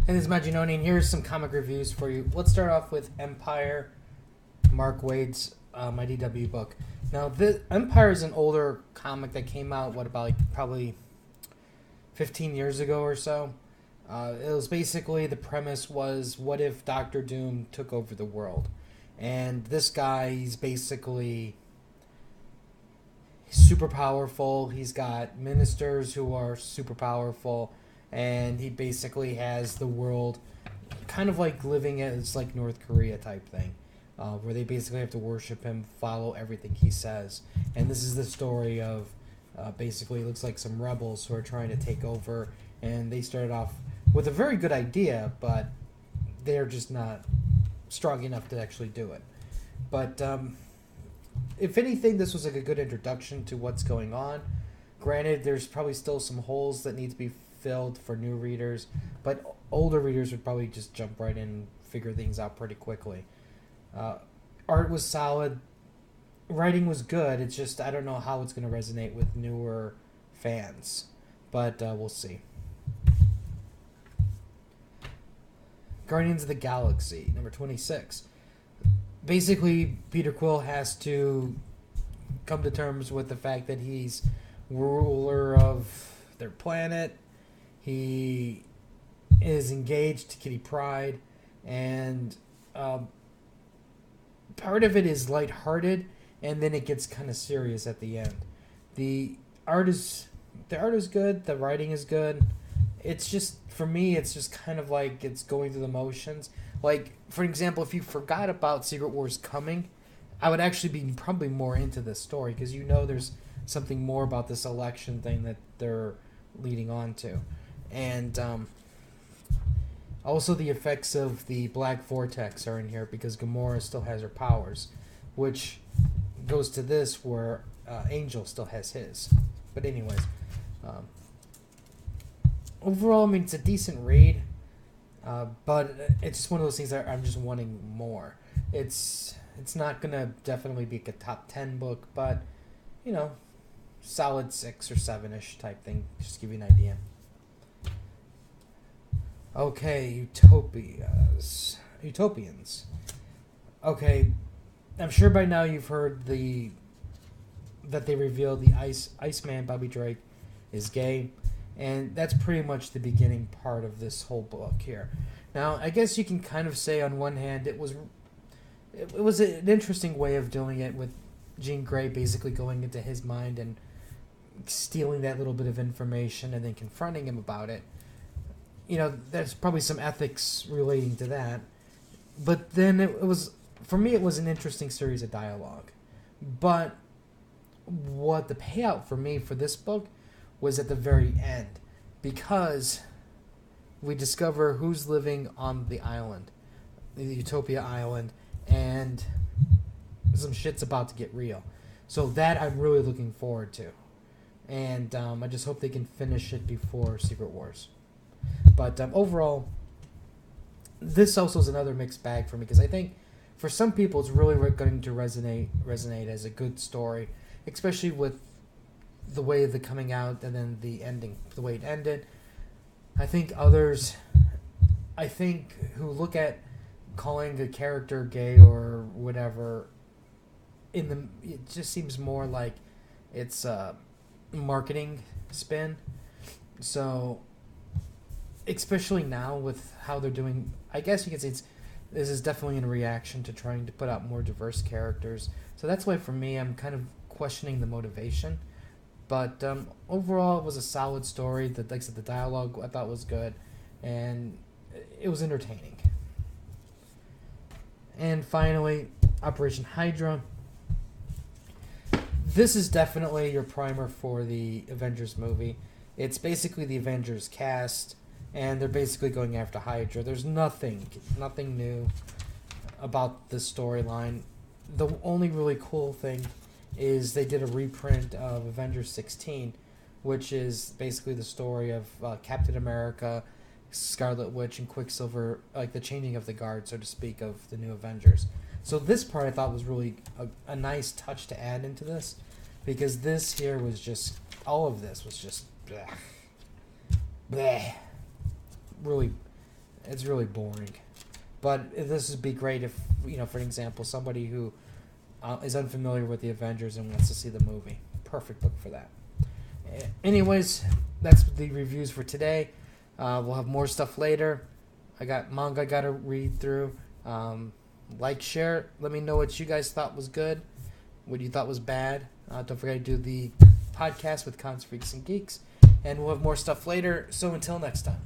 Hey, this is Majin, and here's some comic reviews for you. Let's start off with Empire, Mark Waid's my DW book. Now, the Empire is an older comic that came out, probably 15 years ago or so. It was basically, the premise was, what if Doctor Doom took over the world? And this guy, he's basically super powerful. He's got ministers who are super powerful, and he basically has the world kind of like living as like North Korea type thing, where they basically have to worship him, follow everything he says. And this is the story of basically, it looks like some rebels who are trying to take over, and they started off with a very good idea, but they're just not strong enough to actually do it. But if anything, this was like a good introduction to what's going on. Granted, there's probably still some holes that need to be filled for new readers, but older readers would probably just jump right in and figure things out pretty quickly. Art was solid. Writing was good. It's just, I don't know how it's going to resonate with newer fans, but we'll see. Guardians of the Galaxy, number 26. Basically, Peter Quill has to come to terms with the fact that he's ruler of their planet. He is engaged to Kitty Pryde, and part of it is lighthearted, and then it gets kind of serious at the end. The art is good. The writing is good. It's just, for me, it's just kind of like it's going through the motions. Like, for example, if you forgot about Secret Wars coming, I would actually be probably more into this story, because there's something more about this election thing that they're leading on to. And also the effects of the Black Vortex are in here, because Gamora still has her powers, which goes to this where Angel still has his. But anyways, overall, I mean, it's a decent read, but it's just one of those things that I'm just wanting more. It's not going to definitely be a top 10 book, but, solid 6 or 7-ish type thing, just to give you an idea. Okay, Utopians. Okay, I'm sure by now you've heard that they revealed the Iceman Bobby Drake is gay, and that's pretty much the beginning part of this whole book here. Now, I guess you can kind of say on one hand it was an interesting way of doing it, with Jean Grey basically going into his mind and stealing that little bit of information and then confronting him about it. There's probably some ethics relating to that. But then for me, it was an interesting series of dialogue. But what the payout for me for this book was at the very end, because we discover who's living on the island, the Utopia Island, and some shit's about to get real. So that I'm really looking forward to. And I just hope they can finish it before Secret Wars. But overall, this also is another mixed bag for me, because I think for some people it's really going to resonate as a good story, especially with the way the coming out and then the ending, the way it ended. I think others, who look at calling a character gay or whatever, it just seems more like it's a marketing spin. So, especially now with how they're doing, I guess you could say this is definitely in reaction to trying to put out more diverse characters. So that's why for me, I'm kind of questioning the motivation. But overall, it was a solid story. Like I said, the dialogue I thought was good, and it was entertaining. And finally, Operation Hydra. This is definitely your primer for the Avengers movie. It's basically the Avengers cast, and they're basically going after Hydra. There's nothing new about this storyline. The only really cool thing is they did a reprint of Avengers 16, which is basically the story of Captain America, Scarlet Witch, and Quicksilver, like the changing of the guard, so to speak, of the new Avengers. So this part I thought was really a nice touch to add into this, because this here was just, all of this was just bleh, bleh, really It's really boring. But this would be great if, for example, somebody who is unfamiliar with the Avengers and wants to see the movie. Perfect book for that. Anyways, that's the reviews for today. We'll have more stuff later. I got manga I got to read through. Like, share. Let me know what you guys thought was good, what you thought was bad. Don't forget to do the podcast with Cons, Freaks, and Geeks. And we'll have more stuff later. So until next time.